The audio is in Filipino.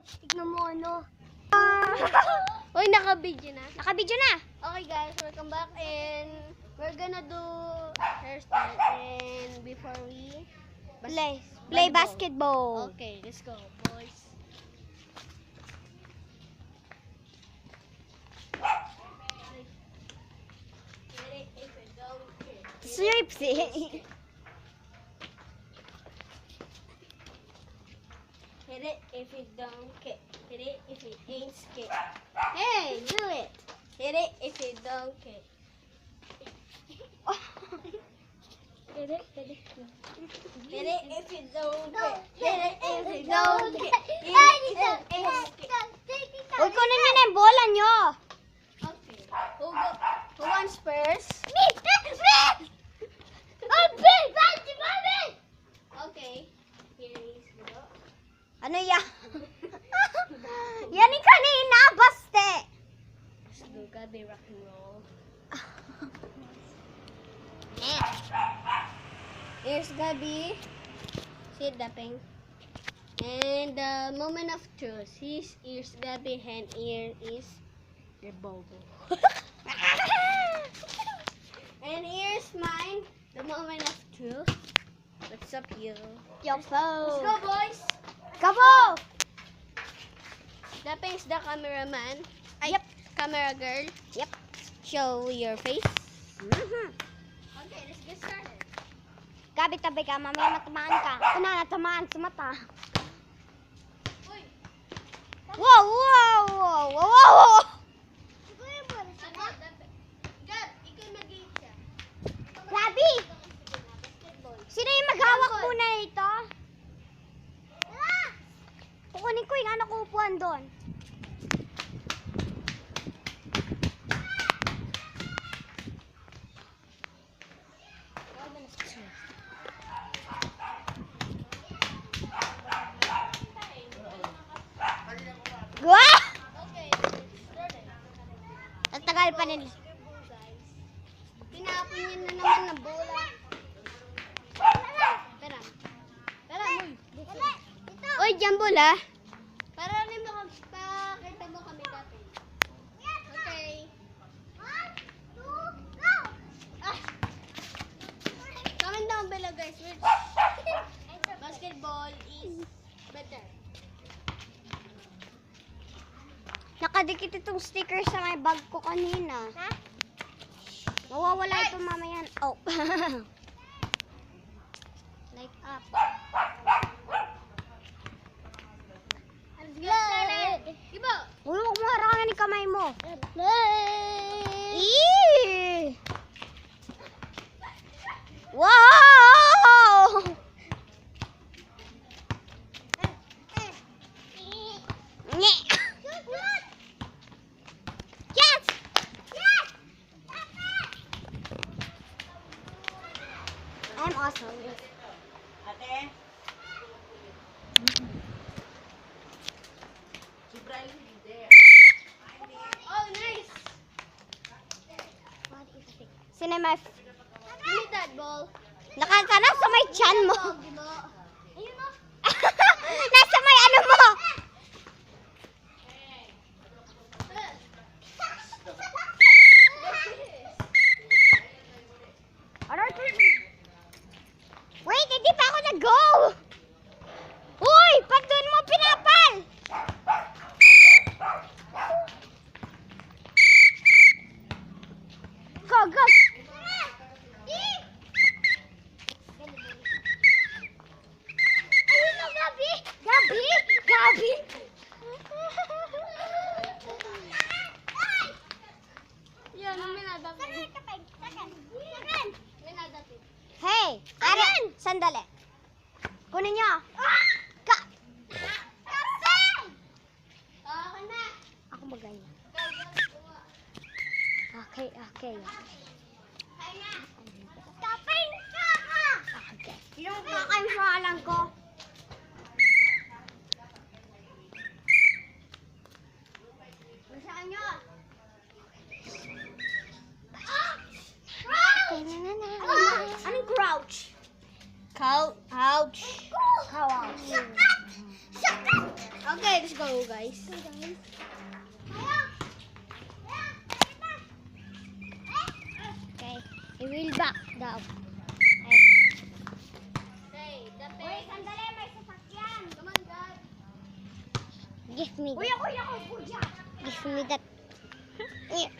Tignan mo ano. Uy, naka-video na. Naka-video na. Okay guys, welcome back and we're gonna do hairstyle and before we Play basketball. Okay, let's go boys. Sweepsy. Hit it if it don't kick. Hit it if it ain't skip. Hey, do it. Hit it if it don't kick. Hit it, hit it. Hit it if it don't kick. Hit it if it don't kick. Hit it if it ain't skip. Huwag ko na yung bola nyo. Okay. Who wants first? Me! Okay. Here is go. Ano yan? Yan yung kanina, baste. Let's do Gabi rock and roll. Here's Gabi. See the pink. And the moment of truth. His ears Gabi and ear is your bobo. And here's mine. The moment of truth. What's up, you? Yo, Let's go, boys. Kabo! Dapping is the cameraman. Yep. Camera girl. Yep. Show your face. Okay, let's get started. Gabi, tabi ka. Mamaya natamaan ka. Ako na, natamaan sa mata. Uy! Wow, wow, wow, wow, wow. Gab, ikaw mag-iit siya. Gabi! Sino yung maghawak muna ito? Kukunin ko yung anak ko upuan doon. Wow! Okay, started. Tatagal pa nila. Pinapon niya na naman na bola. Pera. Pera, uy. Uy, dyan bola. Para rin makapakita mo kami dati. Okay. Ah. Comment down below guys which basketball is better. Nakadikit itong sticker sa may bag ko kanina. Ha? Mawawala ito mamaya. Oh. Like up. Iba. Huwag mo harangan yung kamay mo. Play. Eee! Wow! Nye. Yes! Yes! I'm awesome. Ate? Oh, nice. Sino may... Give me that ball. Nakasana sa may chan mo. Ayun o. Nasa may ano mo. Wait, hindi pa ako nag-go. Uy, pag doon mo pinapal. Go, go. Ayun na, Gabi. Gabi, Gabi. Yan, may nadapit. May nadapit. Hey, Aaron, sandali. Kunin niyo. Ka. Okay na. Ako magaya. Okay, okay. Kapin ka! Okay. Yung kakain sa alam ko. Saan nyo? Anong crouch? Ouch. Crouch. Okay, let's go, guys. Okay, I will back down. Hey, the Uy, pink. sandali, may sasakyan. Come on, Dad. Give me Uy, that. ako, kuya. Give me that. Yeah.